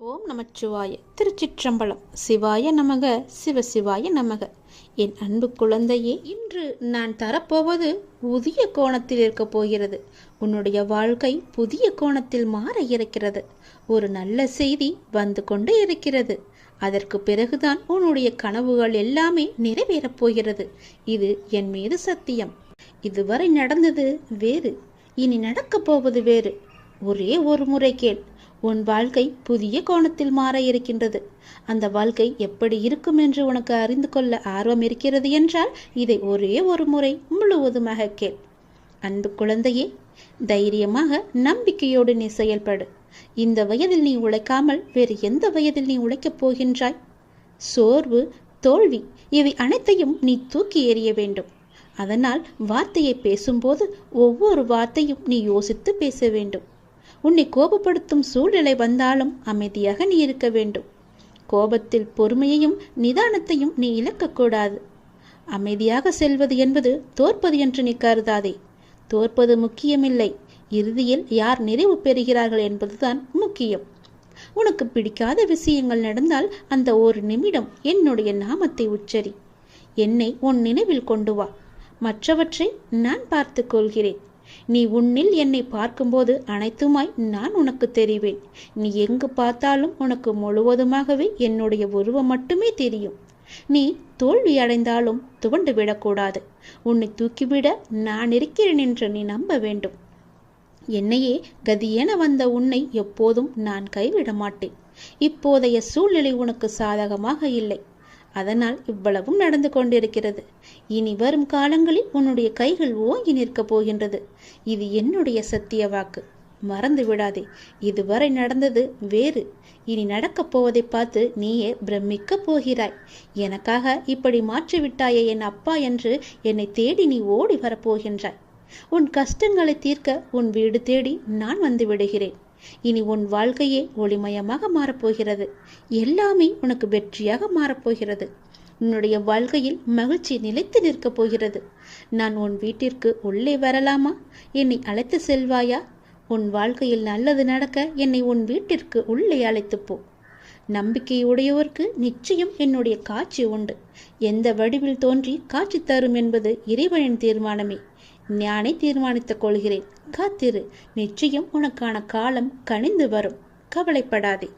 ஓம் நமச்சிவாய. திருச்சிற்றம்பலம். சிவாய நமக, சிவசிவாய நமக. என் அன்பு குழந்தையே, இன்று நான் தரப்போவது புதிய கோணத்தில் இருக்கப் போகிறது. உன்னுடைய வாழ்க்கை புதிய கோணத்தில் மாற இருக்கிறது. ஒரு நல்ல செய்தி வந்து கொண்டே இருக்கிறது. அதற்கு பிறகுதான் உன்னுடைய கனவுகள் எல்லாமே நிறைவேறப் போகிறது. இது என் மீது சத்தியம். இதுவரை நடந்தது வேறு, இனி நடக்கப் போவது வேறு. ஒரே ஒரு முறை கேள். உன் வாழ்க்கை புதிய கோணத்தில் மாற இருக்கின்றது. அந்த வாழ்க்கை எப்படி இருக்கும் என்று உனக்கு அறிந்து கொள்ள ஆர்வம் இருக்கிறது என்றால் இதை ஒரே ஒரு முறை முழுவதுமாக கேள். அன்பு குழந்தையே, தைரியமாக நம்பிக்கையோடு நீ செயல்படு. இந்த வயதில் நீ உழைக்காமல் வேறு எந்த வயதில் நீ உழைக்கப் போகின்றாய்? சோர்வு, தோல்வி இவை அனைத்தையும் நீ தூக்கி எறிய வேண்டும். அதனால் வார்த்தையை பேசும்போது ஒவ்வொரு வார்த்தையும் நீ யோசித்து பேச வேண்டும். உன்னை கோபப்படுத்தும் சூழ்நிலை வந்தாலும் அமைதியாக நீ இருக்க வேண்டும். கோபத்தில் பொறுமையையும் நிதானத்தையும் நீ இழக்கக்கூடாது. அமைதியாக செல்வது என்பது தோற்பது என்று நீ கருதாதே. தோற்பது முக்கியமில்லை, இறுதியில் யார் நிறைவு பெறுகிறார்கள் என்பதுதான் முக்கியம். உனக்கு பிடிக்காத விஷயங்கள் நடந்தால் அந்த ஒரு நிமிடம் என்னுடைய நாமத்தை உச்சரி. என்னை உன் நினைவில் கொண்டு வா. மற்றவற்றை நான் பார்த்து கொள்கிறேன். நீ உன்னில் என்னை பார்க்கும்போது அனைத்துமாய் நான் உனக்கு தெரிவேன். நீ எங்கு பார்த்தாலும் உனக்கு முழுவதுமாகவே என்னுடைய உருவம் மட்டுமே தெரியும். நீ தோல்வி அடைந்தாலும் துவண்டு விடக்கூடாது. உன்னை தூக்கிவிட நான் இருக்கிறேன் என்று நீ நம்ப வேண்டும். என்னையே கதியென வந்த உன்னை எப்போதும் நான் கைவிட மாட்டேன். இப்போதைய சூழ்நிலை உனக்கு சாதகமாக இல்லை. அதனால் இவ்வளவும் நடந்து கொண்டிருக்கிறது. இனி வரும் காலங்களில் உன்னுடைய கைகள் ஓங்கி நிற்கப் போகின்றது. இது என்னுடைய சத்திய வாக்கு. மறந்து விடாதே. இதுவரை நடந்தது வேறு, இனி நடக்கப் போவதை பார்த்து நீயே பிரமிக்கப் போகிறாய். எனக்காக இப்படி மாற்றிவிட்டாயே என் அப்பா என்று என்னை தேடி நீ ஓடி வரப்போகின்றாய். உன் கஷ்டங்களை தீர்க்க உன் வீடு தேடி நான் வந்து விடுகிறேன். இனி உன் வாழ்க்கையே ஒளிமயமாக மாறப்போகிறது. எல்லாமே உனக்கு வெற்றியாக மாறப்போகிறது. உன்னுடைய வாழ்க்கையில் மகிழ்ச்சி நிலைத்து நிற்கப் போகிறது. நான் உன் வீட்டிற்கு உள்ளே வரலாமா? என்னை அழைத்து செல்வாயா? உன் வாழ்க்கையில் நல்லது நடக்க என்னை உன் வீட்டிற்கு உள்ளே அழைத்து போ. நம்பிக்கையுடையவருக்கு நிச்சயம் என்னுடைய காட்சி உண்டு. எந்த வடிவில் தோன்றி காட்சி தரும் என்பது இறைவனின் தீர்மானமே. நானே தீர்மானித்துக் கொள்கிறேன். காத்திரு. நிச்சயம் உனக்கான காலம் கனிந்து வரும். கவலைப்படாதே.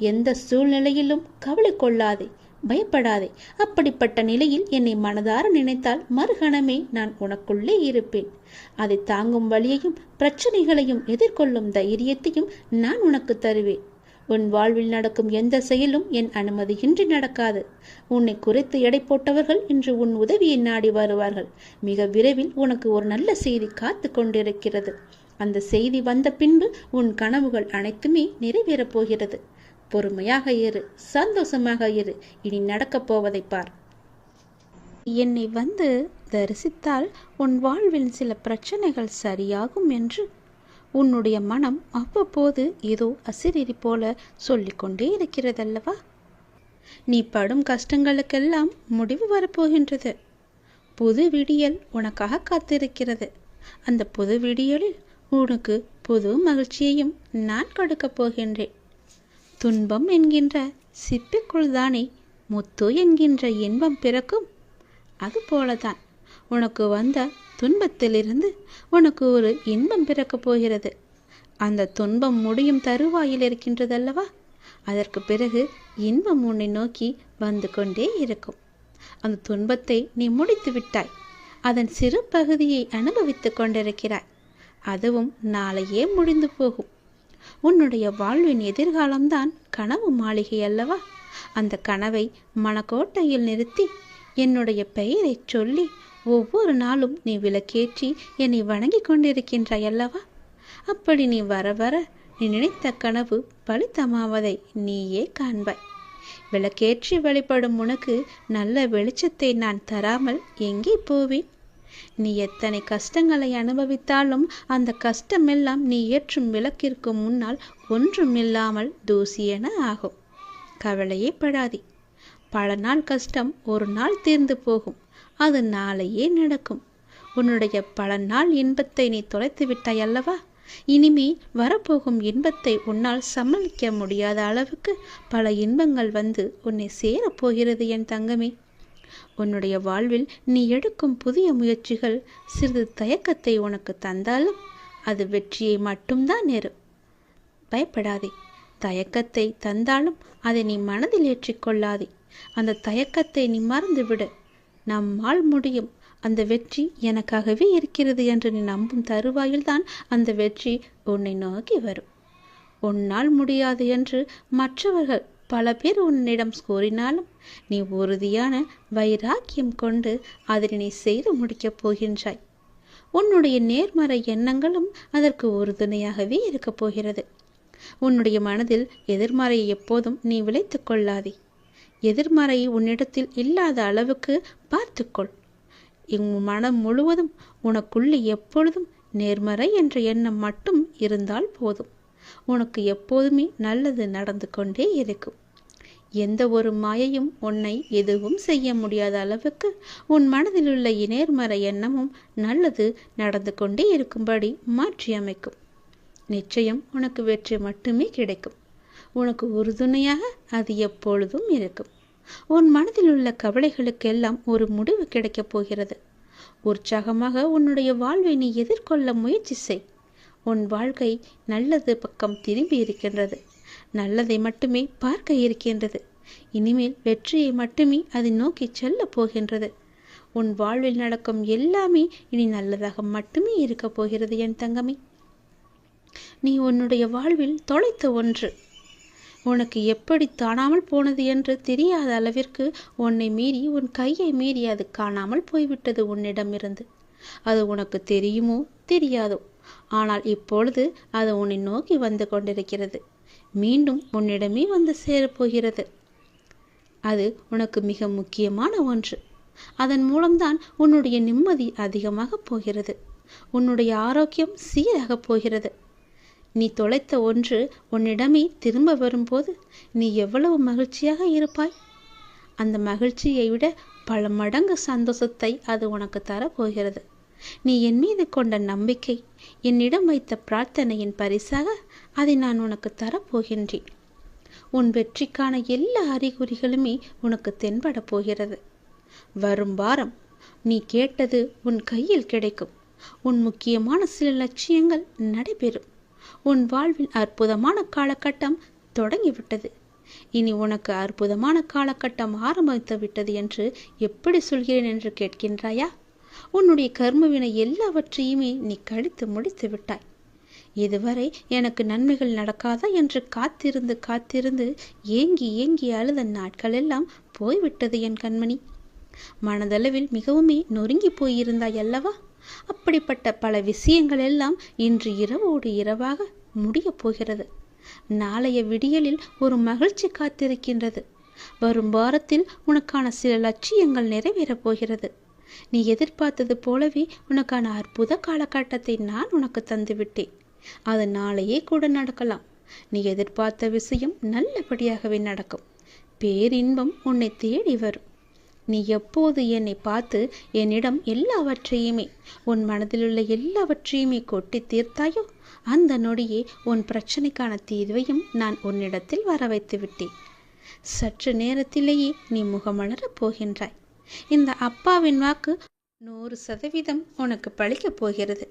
எந்த சூழ்நிலையிலும் கவலை கொள்ளாதே, பயப்படாதே. அப்படிப்பட்ட நிலையில் என்னை மனதார நினைத்தால் மறுகணமே நான் உனக்குள்ளே இருப்பேன். அதை தாங்கும் வழியையும் பிரச்சனைகளையும் எதிர்கொள்ளும் தைரியத்தையும் நான் உனக்கு தருவேன். உன் வாழ்வில் நடக்கும் எந்த செயலும் என் அனுமதியின்றி நடக்காது. உன்னை குறைத்து எடை போட்டவர்கள் இன்று உன் உதவியை நாடி வருவார்கள். மிக விரைவில் உனக்கு ஒரு நல்ல செய்தி காத்து கொண்டிருக்கிறது. அந்த செய்தி வந்த பின்பு உன் கனவுகள் அனைத்துமே நிறைவேறப் போகிறது. பொறுமையாக இரு, சந்தோஷமாக இரு. இனி நடக்கப் போவதை பார். என்னை வந்து தரிசித்தால் உன் வாழ்வில் சில பிரச்சனைகள் சரியாகும் என்று உன்னுடைய மனம் அவ்வப்போது ஏதோ அசிரிரி போல சொல்லிக்கொண்டே இருக்கிறதல்லவா? நீ படும் கஷ்டங்களுக்கெல்லாம் முடிவு வரப்போகின்றது. புது விடியல் உனக்காக காத்திருக்கிறது. அந்த புது விடியலில் உனக்கு புது மகிழ்ச்சியையும் நான் கொடுக்கப் போகின்றேன். துன்பம் என்கின்ற சிப்பிக்குள் தானே முத்து என்கின்ற இன்பம் பிறக்கும். அதுபோலதான் உனக்கு வந்த துன்பத்திலிருந்து உனக்கு ஒரு இன்பம் பிறக்கப் போகிறது. அந்த துன்பம் முடியும் தருவாயில் இருக்கின்றதல்லவா? அதற்கு பிறகு இன்பம் உன்னை நோக்கி வந்து கொண்டே இருக்கும். அந்த துன்பத்தை நீ முடித்து விட்டாய். அதன் சிறு பகுதியை அனுபவித்துக் கொண்டிருக்கிறாய். அதுவும் நாளையே முடிந்து போகும். உன்னுடைய வாழ்வின் எதிர்காலம்தான் கனவு மாளிகை அல்லவா? அந்த கனவை மனக்கோட்டையில் நிறுத்தி என்னுடைய பெயரை சொல்லி ஒவ்வொரு நாளும் நீ விளக்கேற்றி என்னை வணங்கி கொண்டிருக்கின்றாய் அல்லவா? அப்படி நீ வர வர நீ நினைத்த கனவு பலித்தமாவதை நீயே காண்பாய். விளக்கேற்றி வழிபடும் உனக்கு நல்ல வெளிச்சத்தை நான் தராமல் எங்கே போவேன்? நீ எத்தனை கஷ்டங்களை அனுபவித்தாலும் அந்த கஷ்டமெல்லாம் நீ ஏற்றும் விளக்கிற்கு முன்னால் ஒன்றுமில்லாமல் தூசியென ஆகும். கவலையே படாதே. பல நாள் கஷ்டம் ஒரு நாள் தீர்ந்து போகும். அது நாளையே நடக்கும். உன்னுடைய பல நாள் இன்பத்தை நீ தொலைத்து விட்டாய் அல்லவா? இனிமே வரப்போகும் இன்பத்தை உன்னால் சமாளிக்க முடியாத அளவுக்கு பல இன்பங்கள் வந்து உன்னை சேரப்போகிறது என் தங்கமே. உன்னுடைய வாழ்வில் நீ எடுக்கும் புதிய முயற்சிகள் சிறிது தயக்கத்தை உனக்கு தந்தாலும் அது வெற்றியை மட்டும்தான் நேரும். பயப்படாதே. தயக்கத்தை தந்தாலும் அதை நீ மனதில் ஏற்றிக்கொள்ளாதே. அந்த தயக்கத்தை நீ மறந்துவிடு. நம்மால் முடியும், அந்த வெற்றி எனக்காகவே இருக்கிறது என்று நீ நம்பும் தருவாயில்தான் அந்த வெற்றி உன்னை நோக்கி வரும். உன்னால் முடியாது என்று மற்றவர்கள் பல பேர் உன்னிடம் கூறினாலும் நீ உறுதியான வைராக்கியம் கொண்டு அதை நீ செய்து முடிக்கப் போகின்றாய். உன்னுடைய நேர்மறை எண்ணங்களும் அதற்கு உறுதுணையாகவே இருக்கப் போகிறது. உன்னுடைய மனதில் எதிர்மறையை எப்போதும் நீ விளைத்து கொள்ளாதே. எதிர்மறை உன்னிடத்தில் இல்லாத அளவுக்கு பார்த்துக்கொள். உன் மனம் முழுவதும் உனக்குள்ளே எப்பொழுதும் நேர்மறை என்ற எண்ணம் மட்டும் இருந்தால் போதும். உனக்கு எப்போதுமே நல்லது நடந்து கொண்டே இருக்கும். எந்த ஒரு மாயையும் உன்னை எதுவும் செய்ய முடியாத அளவுக்கு உன் மனதில் உள்ள நேர்மறை எண்ணமும் நல்லது நடந்து கொண்டே இருக்கும்படி மாற்றி அமைக்கும். நிச்சயம் உனக்கு வெற்றி மட்டுமே கிடைக்கும். உனக்கு உறுதுணையாக அது எப்பொழுதும் இருக்கும். உன் மனதில் உள்ள கவலைகளுக்கெல்லாம் ஒரு முடிவு கிடைக்கப் போகிறது. உற்சாகமாக உன்னுடைய வாழ்வை நீ எதிர்கொள்ள முயற்சி செய். உன் வாழ்க்கை நல்லது பக்கம் திரும்பி இருக்கின்றது. நல்லதை மட்டுமே பார்க்க இருக்கின்றது. இனிமேல் வெற்றியை மட்டுமே அதை நோக்கி செல்ல போகின்றது. உன் வாழ்வில் நடக்கும் எல்லாமே இனி நல்லதாக மட்டுமே இருக்க போகிறது என் தங்கமே. நீ உன்னுடைய வாழ்வில் தொலைத்த ஒன்று உனக்கு எப்படி காணாமல் போனது என்று தெரியாத அளவிற்கு உன்னை மீறி உன் கையை மீறி அது காணாமல் போய்விட்டது உன்னிடமிருந்து. அது உனக்கு தெரியுமோ தெரியாதோ, ஆனால் இப்பொழுது அது உன்னை நோக்கி வந்து கொண்டிருக்கிறது. மீண்டும் உன்னிடமே வந்து சேரப்போகிறது. அது உனக்கு மிக முக்கியமான ஒன்று. அதன் மூலம்தான் உன்னுடைய நிம்மதி அதிகமாக போகிறது. உன்னுடைய ஆரோக்கியம் சீராக போகிறது. நீ தொலைத்த ஒன்று உன்னிடமே திரும்ப வரும்போது நீ எவ்வளவு மகிழ்ச்சியாக இருப்பாய். அந்த மகிழ்ச்சியை விட பல மடங்கு சந்தோஷத்தை அது உனக்கு தரப்போகிறது. நீ என் மீது கொண்ட நம்பிக்கை, என்னிடம் வைத்த பிரார்த்தனையின் பரிசாக அதை நான் உனக்கு தரப்போகின்றேன். உன் வெற்றிக்கான எல்லா அறிகுறிகளுமே உனக்கு தென்பட போகிறது. வரும் வாரம் நீ கேட்டது உன் கையில் கிடைக்கும். உன் முக்கியமான சில லட்சியங்கள் நடைபெறும். உன் வாழ்வில் அற்புதமான காலகட்டம் தொடங்கிவிட்டது. இனி உனக்கு அற்புதமான காலகட்டம் ஆரம்பித்து விட்டது என்று எப்படி சொல்கிறேன் என்று கேட்கின்றாயா? உன்னுடைய கர்மவினை எல்லாவற்றையுமே நீ கழித்து முடித்து விட்டாய். இதுவரை எனக்கு நன்மைகள் நடக்காதா என்று காத்திருந்து காத்திருந்து ஏங்கி ஏங்கி அழுத நாட்கள் எல்லாம் போய்விட்டது என் கண்மணி. மனதளவில் மிகவுமே நொறுங்கி போயிருந்தாய் அல்லவா? அப்படிப்பட்ட பல விஷயங்கள் எல்லாம் இன்று இரவோடு இரவாக முடியப் போகிறது. நாளைய விடியலில் ஒரு மகிழ்ச்சி காத்திருக்கின்றது. வரும் வாரத்தில் உனக்கான சில லட்சியங்கள் நிறைவேறப் போகிறது. நீ எதிர்பார்த்தது போலவே உனக்கான அற்புத காலகட்டத்தை நான் உனக்கு தந்துவிட்டேன். அது நாளையே கூட நடக்கலாம். நீ எதிர்பார்த்த விஷயம் நல்லபடியாகவே நடக்கும். பேரின்பம் உன்னை தேடி வரும். நீ எப்போது என்னை பார்த்து என்னிடம் எல்லாவற்றையுமே, உன் மனதிலுள்ள எல்லாவற்றையுமே கொட்டி தீர்த்தாயோ அந்த நொடியே உன் பிரச்சனைக்கான தீர்வையும் நான் உன்னிடத்தில் வர வைத்து விட்டேன். சற்று நேரத்திலேயே நீ முகமலரப் போகின்றாய். இந்த அப்பாவின் வாக்கு 100% உனக்கு பழிக்கப் போகிறது.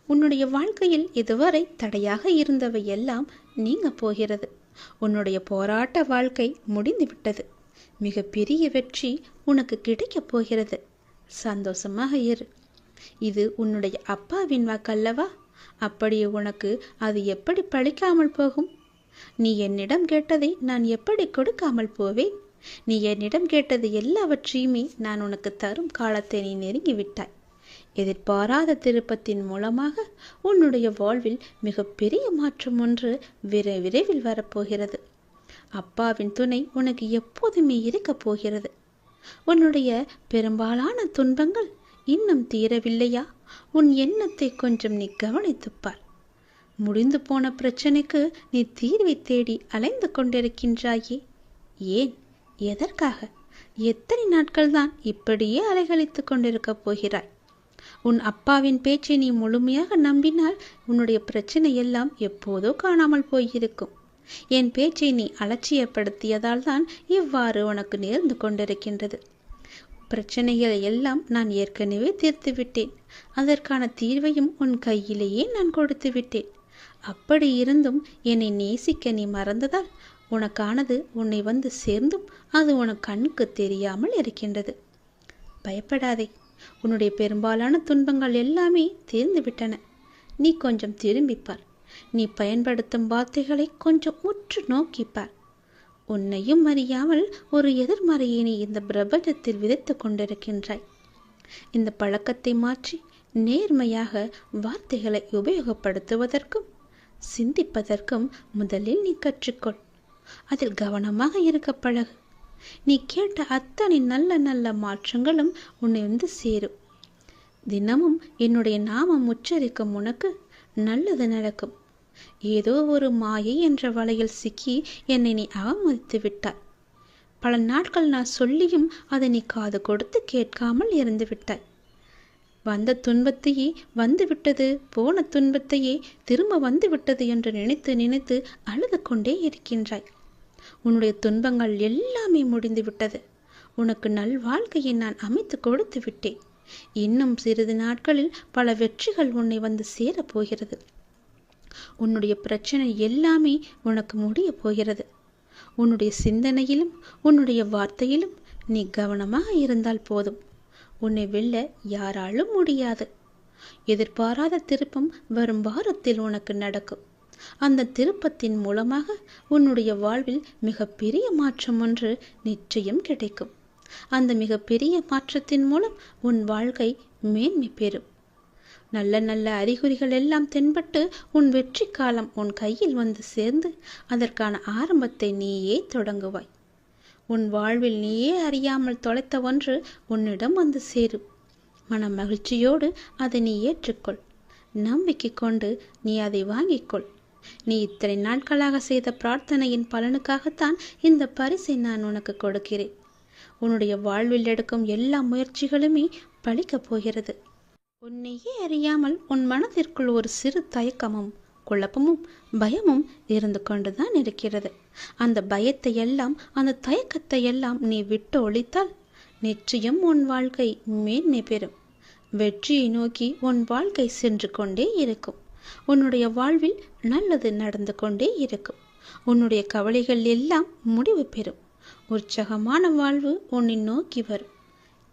உன்னுடைய வாழ்க்கையில் இதுவரை தடையாக இருந்தவை எல்லாம் நீங்க போகிறது. உன்னுடைய போராட்ட வாழ்க்கை முடிந்துவிட்டது. மிக பெரிய வெற்றி உனக்கு கிடைக்கப் போகிறது. சந்தோஷமாக இரு. இது உன்னுடைய அப்பாவின் வாக்கல்லவா? அப்படியே உனக்கு அது எப்படி பழிக்காமல் போகும்? நீ என்னிடம் கேட்டதை நான் எப்படி கொடுக்காமல் போவேன்? நீ என்னிடம் கேட்டது எல்லாவற்றையுமே நான் உனக்கு தரும் காலத்தை நீ நெருங்கிவிட்டாய். எதிர்பாராத திருப்பத்தின் மூலமாக உன்னுடைய வாழ்வில் மிகப்பெரிய மாற்றம் ஒன்று விரைவில் வரப்போகிறது. அப்பாவின் துணை உனக்கு எப்போதுமே இருக்கப் போகிறது. உன்னுடைய பெரும்பாலான துன்பங்கள் இன்னும் தீரவில்லையா? உன் எண்ணத்தை கொஞ்சம் நீ கவனித்துப்பார். முடிந்து போன பிரச்சனைக்கு நீ தீர்வை தேடி அலைந்து கொண்டிருக்கின்றாயே. ஏன்? எதற்காக? எத்தனை நாட்கள் தான் இப்படியே அலைகழித்து கொண்டிருக்கப் போகிறாய்? உன் அப்பாவின் பேச்சை நீ முழுமையாக நம்பினால் உன்னுடைய பிரச்சனை எல்லாம் எப்போதோ காணாமல் போயிருக்கும். என் பேச்சை நீ அலட்சியப்படுத்தியதால் தான் இவ்வாறு உனக்கு நேர்ந்து கொண்டிருக்கின்றது. பிரச்சனைகளை எல்லாம் நான் ஏற்கனவே தீர்த்து விட்டேன். அதற்கான தீர்வையும் உன் கையிலேயே நான் கொடுத்து விட்டேன். அப்படி இருந்தும் என்னை நேசிக்க நீ மறந்ததால் உனக்கானது உன்னை வந்து சேர்ந்தும் அது உனக்கு கண்ணுக்கு தெரியாமல் இருக்கின்றது. பயப்படாதே, உன்னுடைய பெரும்பாலான துன்பங்கள் எல்லாமே தீர்ந்து விட்டன. நீ கொஞ்சம் திரும்பிப்பார். நீ பயன்படுத்தும் வார்த்தைகளை கொஞ்சம் உற்று நோக்கிப்பார். உன்னையும் அறியாமல் ஒரு எதிர்மறையை நீ இந்த பிரபஞ்சத்தில் விதைத்து கொண்டிருக்கின்றாய். இந்த பழக்கத்தை மாற்றி நேர்மையாக வார்த்தைகளை உபயோகப்படுத்துவதற்கும் சிந்திப்பதற்கும் முதலில் நீ கற்றுக்கொள். அதில் கவனமாக இருக்க பழகு. நீ கேட்ட அத்தனை நல்ல நல்ல மாற்றங்களும் உன்னை வந்து சேரும். தினமும் என்னுடைய நாமம் உச்சரிக்கும் உனக்கு நல்லது நடக்கும். ஏதோ ஒரு மாயை என்ற வலையில் சிக்கி என்னை நீ அவமதித்து விட்டாய். பல நாட்கள் நான் சொல்லியும் அதை நீ காது கொடுத்து கேட்காமல் இருந்து விட்டாய். வந்த துன்பத்தையே வந்துவிட்டது, போன துன்பத்தையே திரும்ப வந்து விட்டது என்று நினைத்து நினைத்து அழுது கொண்டே இருக்கின்றாய். உன்னுடைய துன்பங்கள் எல்லாமே முடிந்து விட்டது. உனக்கு நல்வாழ்க்கையை நான் அமைத்து கொடுத்து விட்டேன். இன்னும் சிறிது நாட்களில் பல வெற்றிகள் உன்னை வந்து சேரப்போகிறது. உன்னுடைய பிரச்சனை எல்லாமே உனக்கு முடிய போகிறது. உன்னுடைய சிந்தனையிலும் உன்னுடைய வார்த்தையிலும் நீ கவனமாக இருந்தால் போதும். உன்னை வெல்ல யாராலும் முடியாது. எதிர்பாராத திருப்பம் வரும் வாரத்தில் உனக்கு நடக்கும். அந்த திருப்பத்தின் மூலமாக உன்னுடைய வாழ்வில் மிகப்பெரிய மாற்றம் ஒன்று நிச்சயம் கிடைக்கும். அந்த மிகப்பெரிய மாற்றத்தின் மூலம் உன் வாழ்க்கை மேன்மை பெறும். நல்ல நல்ல அறிகுறிகள் எல்லாம் தென்பட்டு உன் வெற்றி காலம் உன் கையில் வந்து சேர்ந்து அதற்கான ஆரம்பத்தை நீயே தொடங்குவாய். உன் வாழ்வில் நீயே அறியாமல் தொலைத்த ஒன்று உன்னிடம் வந்து சேரும். மன மகிழ்ச்சியோடு அதை நீ ஏற்றுக்கொள். நம்பிக்கை கொண்டு நீ அதை வாங்கிக்கொள். நீ இத்தனை நாட்களாக செய்த பிரார்த்தனையின் பலனுக்காகத்தான் இந்த பரிசை நான் உனக்கு கொடுக்கிறேன். உன்னுடைய வாழ்வில் எடுக்கும் எல்லா முயற்சிகளுமே பலிக்கப் போகிறது. உன்னையே அறியாமல் உன் மனதிற்குள் ஒரு சிறு தயக்கமும் குழப்பமும் பயமும் இருந்து கொண்டுதான் இருக்கிறது. அந்த பயத்தை எல்லாம் அந்த தயக்கத்தை எல்லாம் நீ விட்டு ஒழித்தால் நிச்சயம் உன் வாழ்க்கை மேன்மை பெறும். வெற்றியை நோக்கி உன் வாழ்க்கை சென்று கொண்டே இருக்கும். உன்னுடைய வாழ்வில் நல்லது நடந்து கொண்டே இருக்கும். உன்னுடைய கவலைகள் எல்லாம் முடிவு பெறும். உற்சாகமான வாழ்வு உன்னை நோக்கி வரும்.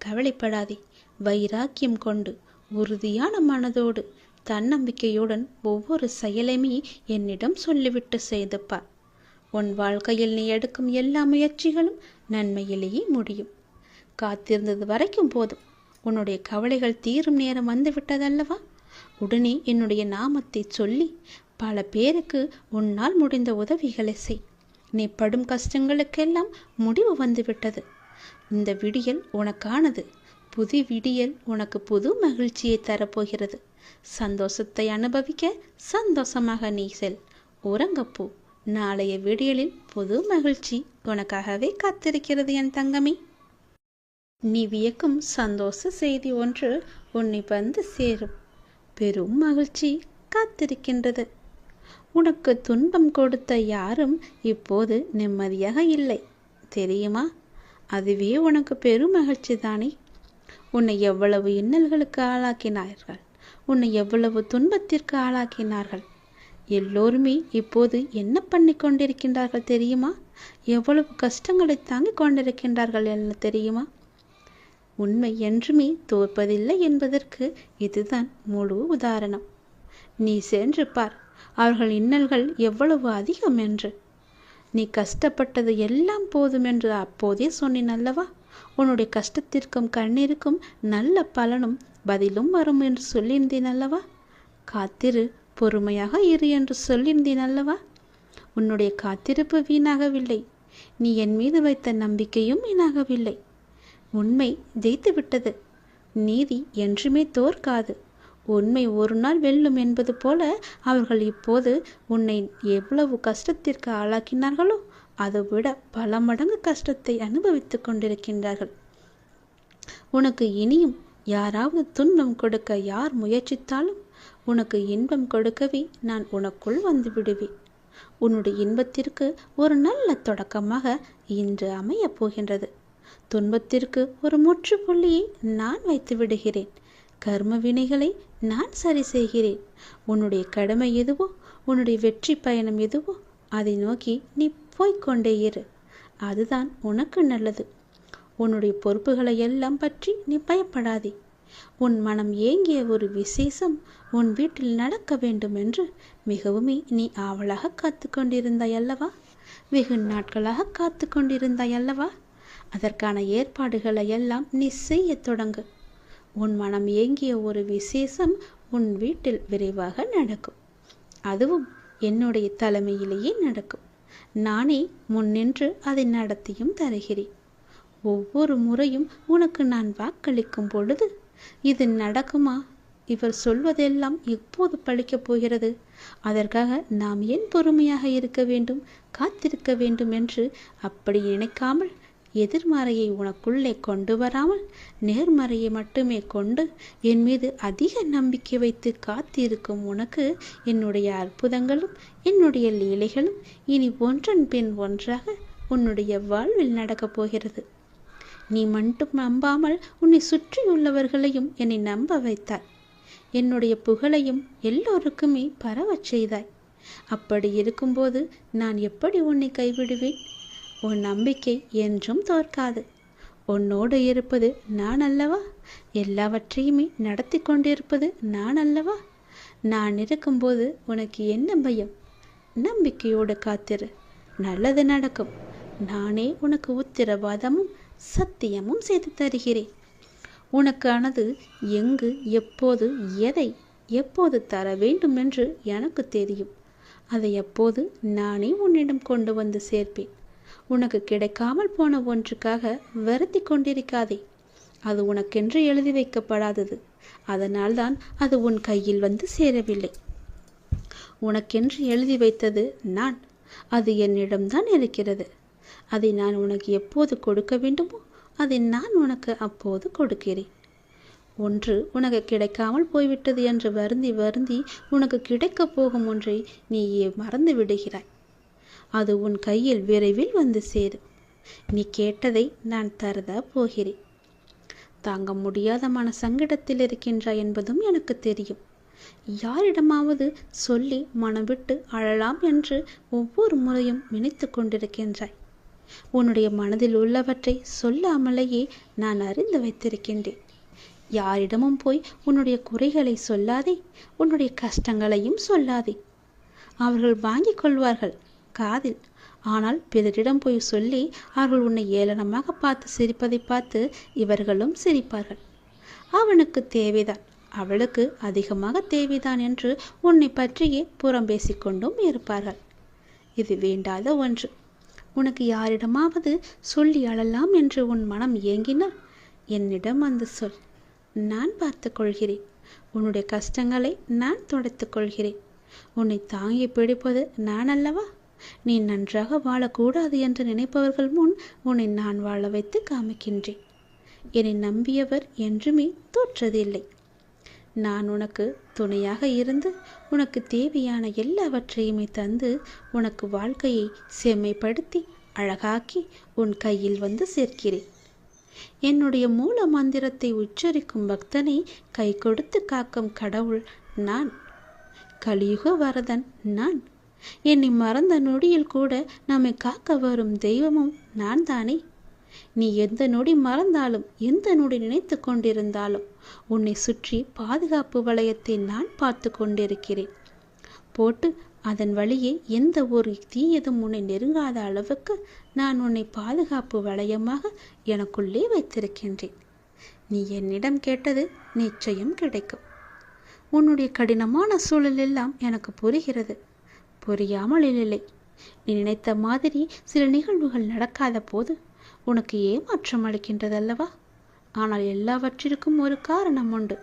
கவலைப்படாதே. வைராக்கியம் கொண்டு உறுதியான மனதோடு தன்னம்பிக்கையுடன் ஒவ்வொரு செயலையுமே என்னிடம் சொல்லிவிட்டு செய்து பார். உன் வாழ்க்கையில் நீ எடுக்கும் எல்லா முயற்சிகளும் நன்மையிலேயே முடியும். காத்திருந்தது வரைக்கும் போதும். உன்னுடைய கவலைகள் தீரும் நேரம் வந்துவிட்டதல்லவா? உடனே என்னுடைய நாமத்தை சொல்லி பல பேருக்கு உன்னால் முடிந்த உதவிகளை செய். நீ படும் கஷ்டங்களுக்கெல்லாம் முடிவு வந்துவிட்டது. இந்த விடியல் உனக்கானது. புது விடியல் உனக்கு புது மகிழ்ச்சியை தரப்போகிறது. சந்தோஷத்தை அனுபவிக்க சந்தோஷமாக நீ செல். உறங்கப்போ. நாளைய விடியலில் புது மகிழ்ச்சி உனக்காகவே காத்திருக்கிறது என் தங்கமே. நீ வியக்கும் சந்தோஷ செய்தி ஒன்று உன்னை வந்து சேரும். பெரும் மகிழ்ச்சி காத்திருக்கின்றது. உனக்கு துன்பம் கொடுத்த யாரும் இப்போது நிம்மதியாக இல்லை தெரியுமா? அதுவே உனக்கு பெரும் மகிழ்ச்சி தானே. உன்னை எவ்வளவு இன்னல்களுக்கு ஆளாக்கினார்கள், உன்னை எவ்வளவு துன்பத்திற்கு ஆளாக்கினார்கள். எல்லோருமே இப்போது என்ன பண்ணி கொண்டிருக்கின்றார்கள் தெரியுமா? எவ்வளவு கஷ்டங்களை தாங்கிக் கொண்டிருக்கின்றார்கள் என்ன தெரியுமா? உண்மை என்றுமே தோற்பதில்லை என்பதற்கு இதுதான் முழு உதாரணம். நீ சென்று பார் அவர்கள் இன்னல்கள் எவ்வளவு அதிகம் என்று. நீ கஷ்டப்பட்டது எல்லாம் போதும் என்று அப்போதே சொன்னேன் அல்லவா? உன்னுடைய கஷ்டத்திற்கும் கண்ணீருக்கும் நல்ல பலனும் பதிலும் வரும் என்று சொல்லியிருந்தேன் அல்லவா? காத்திரு, பொறுமையாக இரு என்று சொல்லியிருந்தேன் அல்லவா? உன்னுடைய காத்திருப்பு வீணாகவில்லை. நீ என் மீது வைத்த நம்பிக்கையும் வீணாகவில்லை. உண்மை ஜெயித்து விட்டது. நீதி என்றுமே தோற்காது. உண்மை ஒரு நாள் வெல்லும் என்பது போல அவர்கள் இப்போது உன்னை எவ்வளவு கஷ்டத்திற்கு ஆளாக்கினார்களோ அதை விட பல மடங்கு கஷ்டத்தை அனுபவித்துக் கொண்டிருக்கின்றார்கள். உனக்கு இனியும் யாராவது துன்பம் கொடுக்க யார் முயற்சித்தாலும் உனக்கு இன்பம் கொடுக்கவே நான் உனக்குள் வந்து விடுவேன். உன்னுடைய இன்பத்திற்கு ஒரு நல்ல தொடக்கமாக இன்று அமையப் போகின்றது. துன்பத்திற்கு ஒரு முற்றுப்புள்ளியை நான் வைத்து விடுகிறேன். கர்ம வினைகளை நான் சரி செய்கிறேன். உன்னுடைய கடமை எதுவோ, உன்னுடைய வெற்றி பயணம் எதுவோ அதை நோக்கி நீ போய்கொண்டே இரு. அதுதான் உனக்கு நல்லது. உன்னுடைய பொறுப்புகளை எல்லாம் பற்றி நீ பயப்படாதே. உன் மனம் ஏங்கிய ஒரு விசேஷம் உன் வீட்டில் நடக்க வேண்டும் என்று மிகவுமே நீ ஆவலாக காத்து கொண்டிருந்தாய் அல்லவா? வெகு நாட்களாக காத்து கொண்டிருந்தாய் அல்லவா? அதற்கான ஏற்பாடுகளை எல்லாம் நீ செய்ய தொடங்கு. உன் மனம் ஏங்கிய ஒரு விசேஷம் உன் வீட்டில் விரைவாக நடக்கும். அதுவும் என்னுடைய தலைமையிலேயே நடக்கும். நானே முன்னின்று அதை நடத்தியும் தருகிறேன். ஒவ்வொரு முறையும் உனக்கு நான் வாக்களிக்கும் பொழுது இது நடக்குமா, இவர் சொல்வதெல்லாம் எப்போது பழிக்கப் போகிறது, அதற்காக நாம் ஏன் பொறுமையாக இருக்க வேண்டும், காத்திருக்க வேண்டும் என்று அப்படி நினைக்காமல், எதிர்மறையை உனக்குள்ளே கொண்டு வராமல் நேர்மறையை மட்டுமே கொண்டு என் மீது அதிக நம்பிக்கை வைத்து காத்திருக்கும் உனக்கு என்னுடைய அற்புதங்களும் என்னுடைய லீலைகளும் இனி ஒன்றன் பின் ஒன்றாக உன்னுடைய வாழ்வில் நடக்கப் போகிறது. நீ மட்டும் நம்பாமல் உன்னை சுற்றியுள்ளவர்களையும் என்னை நம்ப வைத்தாய். என்னுடைய புகழையும் எல்லோருக்குமே பரவச் செய்தாய். அப்படி இருக்கும்போது நான் எப்படி உன்னை கைவிடுவேன்? உன் நம்பிக்கை என்றும் தோற்காது. உன்னோடு இருப்பது நான் அல்லவா? எல்லாவற்றையுமே நடத்தி கொண்டிருப்பது நான் அல்லவா? நான் இருக்கும்போது உனக்கு என்ன பயம்? நம்பிக்கையோடு காத்திரு, நல்லது நடக்கும். நானே உனக்கு உத்திரவாதமும் சத்தியமும் செய்து தருகிறேன். உனக்கானது எங்கு, எப்போது, எதை எப்போது தர வேண்டும் என்று எனக்கு தெரியும். அதை எப்போது நானே உன்னிடம் கொண்டு வந்து சேர்ப்பேன். உனக்கு கிடைக்காமல் போன ஒன்றுக்காக வருத்தி கொண்டிருக்காதே. அது உனக்கென்று எழுதி வைக்கப்படாதது. அதனால்தான் அது உன் கையில் வந்து சேரவில்லை. உனக்கென்று எழுதி வைத்தது நான். அது என்னிடம்தான் இருக்கிறது. அதை நான் உனக்கு எப்போது கொடுக்க வேண்டுமோ அதை நான் உனக்கு அப்போது கொடுக்கிறேன். ஒன்று உனக்கு கிடைக்காமல் போய்விட்டது என்று வருந்தி வருந்தி உனக்கு கிடைக்கப் போகும் ஒன்றை நீ மறந்து விடுகிறாய். அது உன் கையில் விரைவில் வந்து சேரும். நீ கேட்டதை நான் தரதா போகிறேன். தாங்க முடியாத மன சங்கடத்தில் இருக்கின்றாய் என்பதும் எனக்கு தெரியும். யாரிடமாவது சொல்லி மனம் விட்டு அழலாம் என்று ஒவ்வொரு முறையும் நினைத்து கொண்டிருக்கின்றாய். உன்னுடைய மனதில் உள்ளவற்றை சொல்லாமலேயே நான் அறிந்து வைத்திருக்கின்றேன். யாரிடமும் போய் உன்னுடைய குறைகளை சொல்லாதே, உன்னுடைய கஷ்டங்களையும் சொல்லாதே. அவர்கள் வாங்கிக் கொள்வார்கள் காதில். ஆனால் பிறரிடம் போய் சொல்லி அவர்கள் உன்னை ஏளனமாக பார்த்து சிரிப்பதை பார்த்து இவர்களும் சிரிப்பார்கள். அவனுக்கு தேவைதான், அவளுக்கு அதிகமாக தேவைதான் என்று உன்னை பற்றியே புறம் பேசிக்கொண்டும் இருப்பார்கள். இது வேண்டாத ஒன்று. உனக்கு யாரிடமாவது சொல்லி அழலாம் என்று உன் மனம் ஏங்கினால் என்னிடம் வந்து சொல். நான் பார்த்து கொள்கிறேன். உன்னுடைய கஷ்டங்களை நான் துடைத்துக் கொள்கிறேன். உன்னை தாங்கி பிடிப்பது நான் அல்லவா? நீ நன்றாக வாழக்கூடாது என்று நினைப்பவர்கள் முன் உன்னை நான் வாழ வைத்து காமிக்கின்றேன். என்னை நம்பியவர் என்றுமே தோற்றதில்லை. நான் உனக்கு துணையாக இருந்து உனக்கு தேவையான எல்லாவற்றையுமே தந்து உனக்கு வாழ்க்கையை செம்மைப்படுத்தி அழகாக்கி உன் கையில் வந்து சேர்க்கிறேன். என்னுடைய மூல மந்திரத்தை உச்சரிக்கும் பக்தனை கை கொடுத்து காக்கும் கடவுள் நான். கலியுக வரதன் நான். என்னை மறந்த நொடியில் கூட நம்மை காக்க வரும் தெய்வமும் நான் தானே. நீ எந்த நொடி மறந்தாலும், எந்த நொடி நினைத்து கொண்டிருந்தாலும் உன்னை சுற்றி பாதுகாப்பு வளையத்தை நான் பார்த்து கொண்டிருக்கிறேன். போட்டு அதன் வழியே எந்த ஒரு தீயதும் உன்னை நெருங்காத அளவுக்கு நான் உன்னை பாதுகாப்பு வளையமாக எனக்குள்ளே வைத்திருக்கின்றேன். நீ என்னிடம் கேட்டது நிச்சயம் கிடைக்கும். உன்னுடைய கடினமான சூழல் எல்லாம் எனக்கு புரிகிறது. புரியாமல் இல்லை. நீ நினைத்த மாதிரி சில நிகழ்வுகள் நடக்காத போது உனக்கு ஏமாற்றம் அளிக்கின்றதல்லவா? ஆனால் எல்லாவற்றிற்கும் ஒரு காரணம் உண்டு.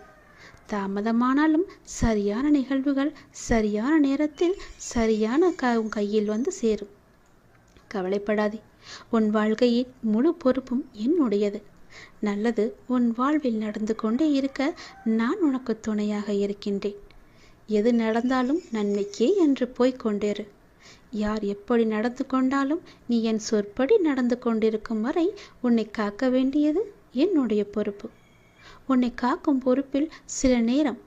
தாமதமானாலும் சரியான நிகழ்வுகள் சரியான நேரத்தில் சரியான கையில் வந்து சேரும். கவலைப்படாதே. உன் வாழ்க்கையின் முழு பொறுப்பும் என்னுடையது. நல்லது உன் வாழ்வில் நடந்து கொண்டே இருக்க நான் உனக்கு துணையாக இருக்கின்றேன். எது நடந்தாலும் நன்மைக்கே என்று போய்கொண்டிரு. யார் எப்படி நடந்து கொண்டாலும் நீ என் சொற்படி நடந்து கொண்டிருக்கும் வரை உன்னை காக்க வேண்டியது என்னுடைய பொறுப்பு. உன்னை காக்கும் பொறுப்பில் சில நேரம்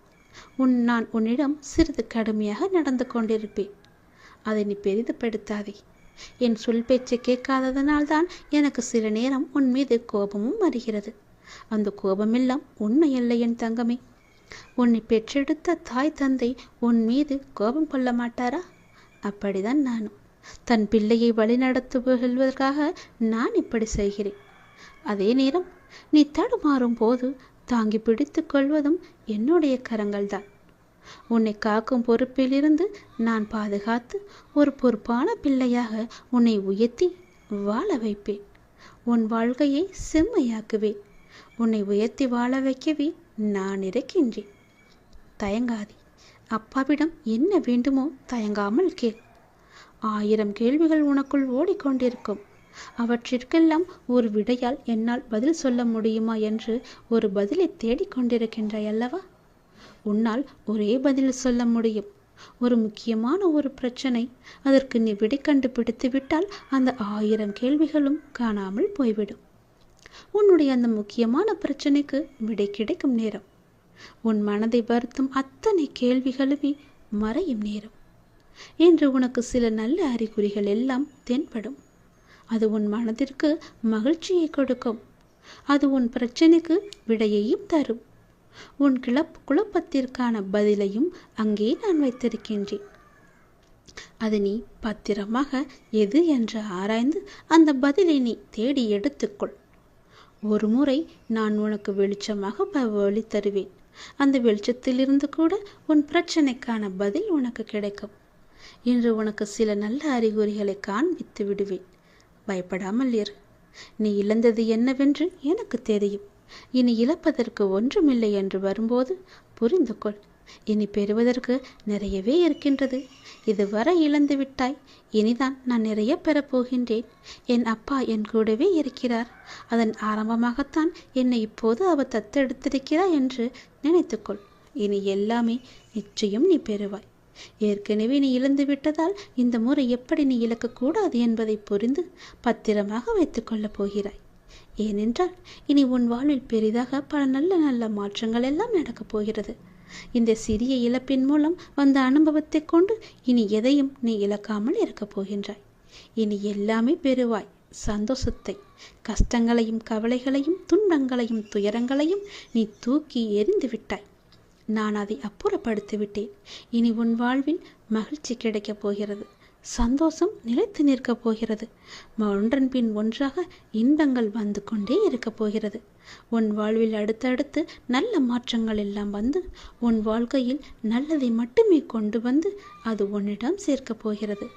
நான் உன்னிடம் சிறிது கடுமையாக நடந்து கொண்டிருப்பேன். அதை நீ பெரிதுபடுத்தாதே. என் சொல் பேச்சை கேட்காததனால்தான் எனக்கு சில நேரம் உன் மீது கோபமும் வருகிறது. அந்த கோபமெல்லாம் உண்மையல்ல என் தங்கமே. உன்னை பெற்றெடுத்த தாய் தந்தை உன் மீது கோபம் கொள்ள மாட்டாரா? அப்படிதான் நானும். தன் பிள்ளையை வழிநடத்துவதற்காக நான் இப்படி செய்கிறேன். அதே நேரம் நீ தடுமாறும் போது தாங்கி பிடித்து கொள்வதும் என்னுடைய கரங்கள்தான். உன்னை காக்கும் பொறுப்பிலிருந்து நான் பாதுகாத்து ஒரு பொறுப்பான பிள்ளையாக உன்னை உயர்த்தி வாழ வைப்பேன். உன் வாழ்க்கையை செம்மையாக்குவேன். உன்னை உயர்த்தி வாழ வைக்கவே நான் இருக்கின்றேன். தயங்காதே. அப்பாவிடம் என்ன வேண்டுமோ தயங்காமல் கேள். 1000 கேள்விகள் உனக்குள் ஓடிக்கொண்டிருக்கும். அவற்றிற்கெல்லாம் ஒரு விடையால் என்னால் பதில் சொல்ல முடியுமா என்று ஒரு பதிலை தேடிக்கொண்டிருக்கின்றாய் அல்லவா? உன்னால் ஒரே பதில் சொல்ல முடியும். ஒரு முக்கியமான ஒரு பிரச்சனை, அதற்கு நீ விடை கண்டுபிடித்து விட்டால் அந்த 1000 கேள்விகளும் காணாமல் போய்விடும். உன்னுடைய அந்த முக்கியமான பிரச்சனைக்கு விடை கிடைக்கும் நேரம், உன் மனதை வருத்தும் அத்தனை கேள்விகளுமே மறையும் நேரம் என்று உனக்கு சில நல்ல அறிகுறிகள் எல்லாம் தென்படும். அது உன் மனதிற்கு மகிழ்ச்சியை கொடுக்கும். அது உன் பிரச்சனைக்கு விடையையும் தரும். உன் குழப்பத்திற்கான பதிலையும் அங்கே நான் வைத்திருக்கின்றேன். அது நீ பத்திரமாக எது என்று ஆராய்ந்து அந்த பதிலை நீ தேடி எடுத்துக்கொள். ஒரு முறை நான் உனக்கு வெளிச்சமாக வழி தருவேன். அந்த வெளிச்சத்திலிருந்து கூட உன் பிரச்சனைக்கான பதில் உனக்கு கிடைக்கும். இன்று உனக்கு சில நல்ல அறிகுறிகளை காண்பித்து விடுவேன். பயப்படாமல் இரு. நீ இழந்தது என்னவென்று எனக்கு தெரியும். இனி இழப்பதற்கு ஒன்றுமில்லை என்று வரும்போது புரிந்து கொள். இனி பெறுவதற்கு நிறையவே இருக்கின்றது. இதுவரை இழந்து விட்டாய். இனிதான் நான் நிறைய பெறப்போகின்றேன். என் அப்பா என் கூடவே இருக்கிறார். அதன் ஆரம்பமாகத்தான் என்னை இப்போது அவர் தத்தெடுத்திருக்கிறார் என்று நினைத்துக்கொள். இனி எல்லாமே நிச்சயம் நீ பெறுவாய். ஏற்கனவே நீ இழந்து விட்டதால் இந்த முறை எப்படி நீ இழக்கக்கூடாது என்பதை புரிந்து பத்திரமாக வைத்துக் கொள்ளப் போகிறாய். ஏனென்றால் இனி உன் வாழ்வில் பெரிதாக பல நல்ல நல்ல மாற்றங்கள் எல்லாம் நடக்கப் போகிறது. இந்த சிறிய இழப்பின் மூலம் வந்த அனுபவத்தை கொண்டு இனி எதையும் நீ இழக்காமல் இருக்கப் போகின்றாய். இனி எல்லாமே பெறுவாய். சந்தோஷத்தை, கஷ்டங்களையும் கவலைகளையும் துன்பங்களையும் துயரங்களையும் நீ தூக்கி எறிந்து விட்டாய். நான் அதை அப்புறப்படுத்தி விட்டேன். இனி உன் வாழ்வில் மகிழ்ச்சி கிடைக்கப் போகிறது. சந்தோஷம் நிலைத்து நிற்கப் போகிறது. ஒன்றன் பின் ஒன்றாக இன்பங்கள் வந்து கொண்டே இருக்கப் போகிறது. உன் வாழ்வில் அடுத்தடுத்து நல்ல மாற்றங்கள் எல்லாம் வந்து உன் வாழ்க்கையில் நல்லதை மட்டுமே கொண்டு வந்து அது உன்னிடம் சேர்க்கப் போகிறது.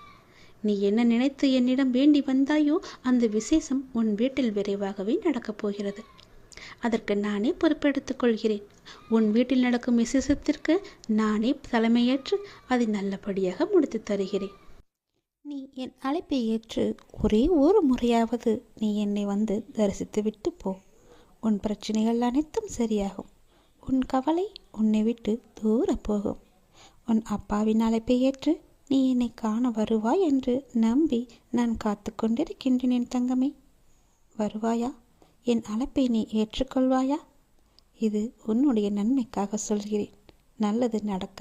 நீ என்ன நினைத்து என்னிடம் வேண்டி வந்தாயோ அந்த விசேஷம் உன் வீட்டில் விரைவாகவே நடக்கப் போகிறது. அதற்கு நானே பொறுப்பெடுத்துக் கொள்கிறேன். உன் வீட்டில் நடக்கும் விசேஷத்திற்கு நானே தலைமையேற்று அதை நல்லபடியாக முடித்து தருகிறேன். நீ என் அழைப்பை ஏற்று ஒரே ஒரு முறையாவது நீ என்னை வந்து தரிசித்து விட்டு போ. உன் பிரச்சனைகள் அனைத்தும் சரியாகும். உன் கவலை உன்னை விட்டு தூர போகும். உன் அப்பாவின் அழைப்பை ஏற்று நீ என்னை காண வருவாய் என்று நம்பி நான் காத்து கொண்டிருக்கின்றேன் என் தங்கமே. வருவாயா? என் அழைப்பை நீ ஏற்றுக்கொள்வாயா? இது உன்னுடைய நன்மைக்காக சொல்கிறேன். நல்லது நடக்க.